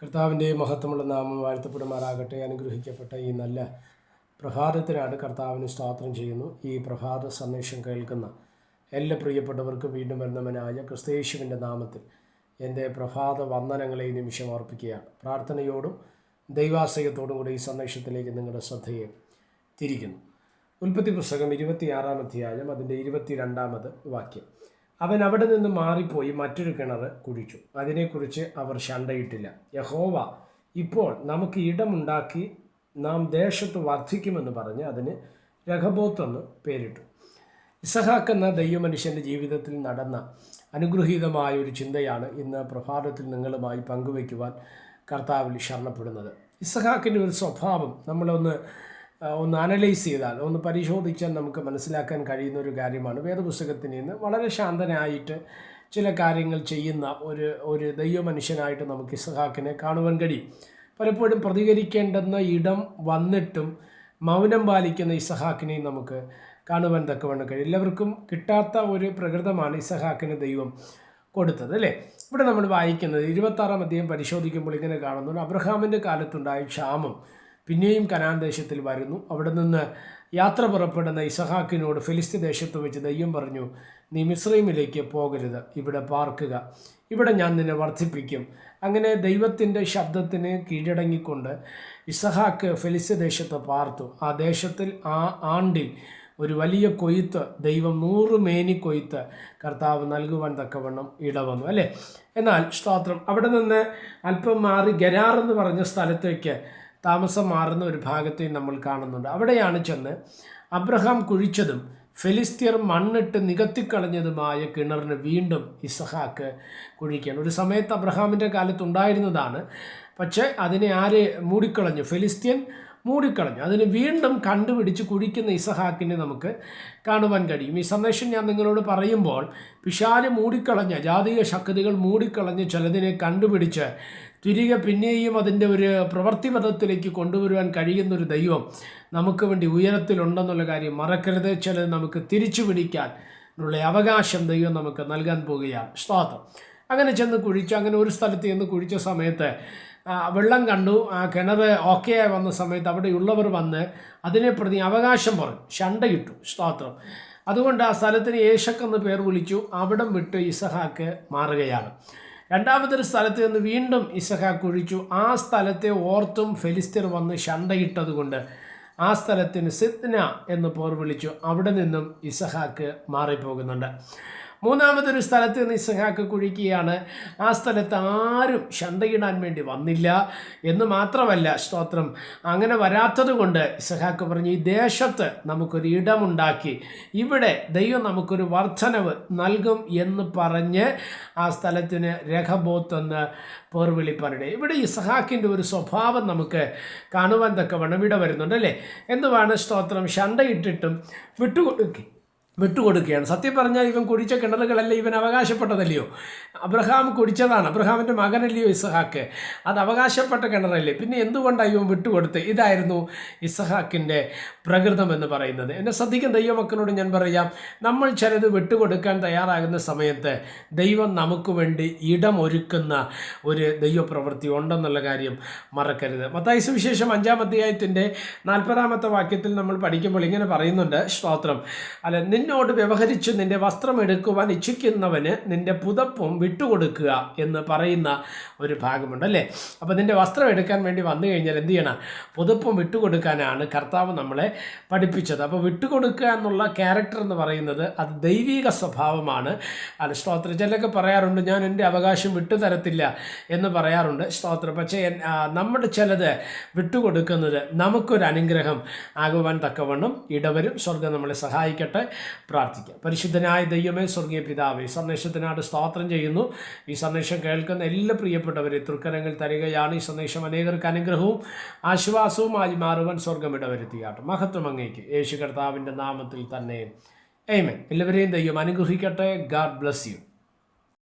കർത്താവിൻ്റെ മഹത്വമുള്ള നാമം വാഴ്ത്തപ്പെടുമാറാകട്ടെ. അനുഗ്രഹിക്കപ്പെട്ട ഈ നല്ല പ്രഭാതത്തിനാണ് കർത്താവിന് സ്തോത്രം ചെയ്യുന്നു. ഈ പ്രഭാത സന്ദേശം കേൾക്കുന്ന എല്ലാ പ്രിയപ്പെട്ടവർക്കും വീണ്ടും വരുന്നവനായ ക്രിസ്തയേശുവിൻ്റെ നാമത്തിൽ എൻ്റെ പ്രഭാത വന്ദനങ്ങളെ ഈ നിമിഷം അർപ്പിക്കുകയാണ്. പ്രാർത്ഥനയോടും ദൈവാശ്രയത്തോടും കൂടി ഈ സന്ദേശത്തിലേക്ക് നിങ്ങളുടെ ശ്രദ്ധയെ തിരിക്കുന്നു. ഉൽപ്പത്തി പുസ്തകം 26-ാം അധ്യായം അതിൻ്റെ 22-ാമത് വാക്യം. അവൻ അവിടെ നിന്ന് മാറിപ്പോയി മറ്റൊരു കിണർ കുഴിച്ചു. അതിനെക്കുറിച്ച് അവർ ശണ്ടയിട്ടില്ല. യഹോവ ഇപ്പോൾ നമുക്ക് ഇടമുണ്ടാക്കി നാം ദേശത്ത് വർദ്ധിക്കുമെന്ന് പറഞ്ഞ് അതിന് രഹബോത്ത് എന്ന് പേരിട്ടു. ഇസഹാക്ക് എന്ന ദൈവമനുഷ്യൻ്റെ ജീവിതത്തിൽ നടന്ന അനുഗ്രഹീതമായ ഒരു ചിന്തയാണ് ഇന്ന് പ്രഭാതത്തിൽ നിങ്ങളുമായി പങ്കുവയ്ക്കുവാൻ കർത്താവിൽ ശരണപ്പെടുന്നത്. ഇസഹാക്കിൻ്റെ ഒരു സ്വഭാവം നമ്മളൊന്ന് അനലൈസ് ചെയ്താൽ, ഒന്ന് പരിശോധിച്ചാൽ നമുക്ക് മനസ്സിലാക്കാൻ കഴിയുന്ന ഒരു കാര്യമാണ്. വേദപുസ്തകത്തിൽ നിന്ന് വളരെ ശാന്തനായിട്ട് ചില കാര്യങ്ങൾ ചെയ്യുന്ന ഒരു ദൈവമനുഷ്യനായിട്ട് നമുക്ക് ഇസഹാക്കിനെ കാണുവാൻ കഴിയും. പലപ്പോഴും പ്രതികരിക്കേണ്ടുന്ന ഇടം വന്നിട്ടും മൗനം പാലിക്കുന്ന ഇസഹാക്കിനെയും നമുക്ക് കാണുവാൻ തക്കവണ്ണം കഴിയും. എല്ലാവർക്കും കിട്ടാത്ത ഒരു പ്രകൃതമാണ് ഇസഹാക്കിന് ദൈവം കൊടുത്തത്, അല്ലേ? ഇവിടെ നമ്മൾ വായിക്കുന്നത് 26-ാം അധ്യായം പരിശോധിക്കുമ്പോൾ ഇങ്ങനെ കാണുന്നു. അബ്രഹാമിൻ്റെ കാലത്തുണ്ടായ ക്ഷാമം പിന്നെയും കനാൻ ദേശത്തിൽ വരുന്നു. അവിടെ നിന്ന് യാത്ര പുറപ്പെടുന്ന ഇസഹാക്കിനോട് ഫിലിസ്ത്യ ദേശത്ത് വെച്ച് ദൈവം പറഞ്ഞു, നീ മിസ്രൈമിലേക്ക് പോകരുത്, ഇവിടെ പാർക്കുക, ഇവിടെ ഞാൻ നിന്നെ വർദ്ധിപ്പിക്കും. അങ്ങനെ ദൈവത്തിൻ്റെ ശബ്ദത്തിന് കീഴടങ്ങിക്കൊണ്ട് ഇസഹാക്ക് ഫിലിസ്ത്യ ദേശത്ത് പാർത്തു. ആ ദേശത്തിൽ ആ ആണ്ടിൽ ഒരു വലിയ കൊയ്ത്ത്, ദൈവം 100 മേനി കൊയ്ത്ത് കർത്താവ് നൽകുവാൻ തക്കവണ്ണം ഇടവന്നു, അല്ലേ? എന്നാൽ സ്തോത്രം, അവിടെ നിന്ന് അല്പം മാറി ഗരാർ എന്ന് പറഞ്ഞ സ്ഥലത്തേക്ക് താമസം മാറുന്ന ഒരു ഭാഗത്തെയും നമ്മൾ കാണുന്നുണ്ട്. അവിടെയാണ് ചെന്ന് അബ്രഹാം കുഴിച്ചതും ഫെലിസ്ത്യർ മണ്ണിട്ട് നികത്തിക്കളഞ്ഞതുമായ കിണറിന് വീണ്ടും ഇസഹാക്ക് കുഴിക്കുകയാണ്. ഒരു സമയത്ത് അബ്രഹാമിൻ്റെ കാലത്തുണ്ടായിരുന്നതാണ്, പക്ഷേ അതിനെ ആര് മൂടിക്കളഞ്ഞു? ഫെലിസ്ത്യൻ മൂടിക്കളഞ്ഞു. അതിന് വീണ്ടും കണ്ടുപിടിച്ച് കുഴിക്കുന്ന ഇസഹാക്കിനെ നമുക്ക് കാണുവാൻ കഴിയും. ഈ സന്ദേശം ഞാൻ നിങ്ങളോട് പറയുമ്പോൾ പിശാച് മൂടിക്കളഞ്ഞ, ജാതീയ ശക്തികൾ മൂടിക്കളഞ്ഞ് ചിലതിനെ കണ്ടുപിടിച്ച് തിരികെ പിന്നെയും അതിൻ്റെ ഒരു പ്രവൃത്തിപഥത്തിലേക്ക് കൊണ്ടുവരുവാൻ കഴിയുന്നൊരു ദൈവം നമുക്ക് വേണ്ടി ഉയരത്തിലുണ്ടെന്നുള്ള കാര്യം മറക്കരുത്. ചിലത് നമുക്ക് തിരിച്ചു പിടിക്കാൻ ഉള്ള അവകാശം ദൈവം നമുക്ക് നൽകാൻ പോവുകയാണ്. സ്തോത്രം. അങ്ങനെ ചെന്ന് കുഴിച്ച്, അങ്ങനെ ഒരു സ്ഥലത്ത് ചെന്ന് കുഴിച്ച സമയത്ത് വെള്ളം കണ്ടു. ആ കിണർ ഓക്കെ ആയി വന്ന സമയത്ത് അവിടെയുള്ളവർ വന്ന് അതിനെ പ്രതി അവകാശം പറഞ്ഞു, ശണ്ടയിട്ടു. സ്തോത്രം. അതുകൊണ്ട് ആ സ്ഥലത്തിന് ഏശക്ക് എന്ന് പേർ വിളിച്ചു. അവിടം വിട്ട് ഇസഹാക്ക് മാറുകയാണ്. രണ്ടാമതൊരു സ്ഥലത്ത് നിന്ന് വീണ്ടും ഇസഹാക്ക് കുഴിച്ചു. ആ സ്ഥലത്തെ ഓർത്തും ഫെലിസ്ത്യർ വന്ന് ശണ്ടയിട്ടത് കൊണ്ട് ആ സ്ഥലത്തിന് സിദ്ന എന്ന് പേർ വിളിച്ചു. അവിടെ നിന്നും ഇസഹാക്ക് മാറിപ്പോകുന്നുണ്ട്. മൂന്നാമതൊരു സ്ഥലത്ത് നിന്ന് ഇസഹാക്ക് കുഴിക്കുകയാണ്. ആ സ്ഥലത്ത് ആരും ശണ്ടയിടാൻ വേണ്ടി വന്നില്ല എന്ന് മാത്രമല്ല, സ്തോത്രം, അങ്ങനെ വരാത്തത് കൊണ്ട് ഇസഹാക്ക് പറഞ്ഞു, ഈ ദേശത്ത് നമുക്കൊരു ഇടമുണ്ടാക്കി ഇവിടെ ദൈവം നമുക്കൊരു വർധനവ് നൽകും എന്ന് പറഞ്ഞ് ആ സ്ഥലത്തിന് രഹബോത്ത് എന്ന് പേർ വിളിപ്പാനിടെ. ഇവിടെ ഇസഹാക്കിൻ്റെ ഒരു സ്വഭാവം നമുക്ക് കാണുവാൻ തക്കവണ്ണം ഇവിടെ വരുന്നുണ്ട്, അല്ലേ? എന്തുവാണ്? സ്തോത്രം, ശണ്ടയിട്ടിട്ടും വിട്ടുകൊടുക്കുകയാണ്. സത്യം പറഞ്ഞാൽ ഇവൻ കുടിച്ച കിണറുകളല്ല ഇവൻ അവകാശപ്പെട്ടതല്ലയോ? അബ്രഹാം കുടിച്ചതാണ്, അബ്രഹാമിൻ്റെ മകനല്ലയോ ഇസഹാക്ക്? അത് അവകാശപ്പെട്ട കിണറല്ലേ? പിന്നെ എന്തുകൊണ്ടാണ് ഇവൻ വിട്ടുകൊടുത്ത്? ഇതായിരുന്നു ഇസഹാക്കിൻ്റെ പ്രകൃതം എന്ന് പറയുന്നത്. എന്നെ ശ്രദ്ധിക്കുന്ന ദൈവമക്കളോട് ഞാൻ പറയാം, നമ്മൾ ചിലത് വിട്ടുകൊടുക്കാൻ തയ്യാറാകുന്ന സമയത്ത് ദൈവം നമുക്ക് വേണ്ടി ഇടമൊരുക്കുന്ന ഒരു ദൈവപ്രവൃത്തി ഉണ്ടെന്നുള്ള കാര്യം മറക്കരുത്. മത്തായി സുവിശേഷം 5-ാം അധ്യായത്തിൻ്റെ 40-ാമത്തെ വാക്യത്തിൽ നമ്മൾ പഠിക്കുമ്പോൾ ഇങ്ങനെ പറയുന്നുണ്ട്, സ്തോത്രം, നിന്നോട് വ്യവഹരിച്ച് നിന്റെ വസ്ത്രം എടുക്കുവാൻ ഇച്ഛിക്കുന്നവന് നിന്റെ പുതപ്പും വിട്ടുകൊടുക്കുക എന്ന് പറയുന്ന ഒരു ഭാഗമുണ്ട്, അല്ലേ? അപ്പോൾ നിന്റെ വസ്ത്രം എടുക്കാൻ വേണ്ടി വന്നു കഴിഞ്ഞാൽ എന്ത് ചെയ്യണം? പുതപ്പും വിട്ടുകൊടുക്കാനാണ് കർത്താവ് നമ്മളെ പഠിപ്പിച്ചത്. അപ്പോൾ വിട്ടുകൊടുക്കുക എന്നുള്ള ക്യാരക്ടർ എന്ന് പറയുന്നത് അത് ദൈവിക സ്വഭാവമാണ്. അത് സ്തോത്രം. ചിലരൊക്കെ പറയാറുണ്ട്, ഞാൻ എൻ്റെ അവകാശം വിട്ടുതരത്തില്ല എന്ന് പറയാറുണ്ട്, സ്തോത്രം. പക്ഷേ നമ്മുടെ ചിലത് വിട്ടുകൊടുക്കുന്നത് നമുക്കൊരു അനുഗ്രഹം ആകുവാൻ തക്കവണ്ണം ഇടവരും. സ്വർഗ്ഗം നമ്മളെ സഹായിക്കട്ടെ. പ്രാർത്ഥിക്കാം. പരിശുദ്ധനായ ദൈവമേ, സ്വർഗീയ പിതാവേ, സന്ദേശത്തിനായിട്ട് സ്തോത്രം ചെയ്യുന്നു. ഈ സന്ദേശം കേൾക്കുന്ന എല്ലാ പ്രിയപ്പെട്ടവരെ തൃക്കരങ്ങൾ തരികയാണ്. ഈ സന്ദേശം അനേകർക്ക് അനുഗ്രഹവും ആശ്വാസവുമായി മാറുവാൻ സ്വർഗ്ഗം ഇടവരുത്തിയാട്ടെ. മഹത്വം അങ്ങേക്ക് യേശു കർത്താവിൻ്റെ നാമത്തിൽ തന്നെ. ആമേൻ. എല്ലാവരെയും ദൈവം അനുഗ്രഹിക്കട്ടെ. God bless you.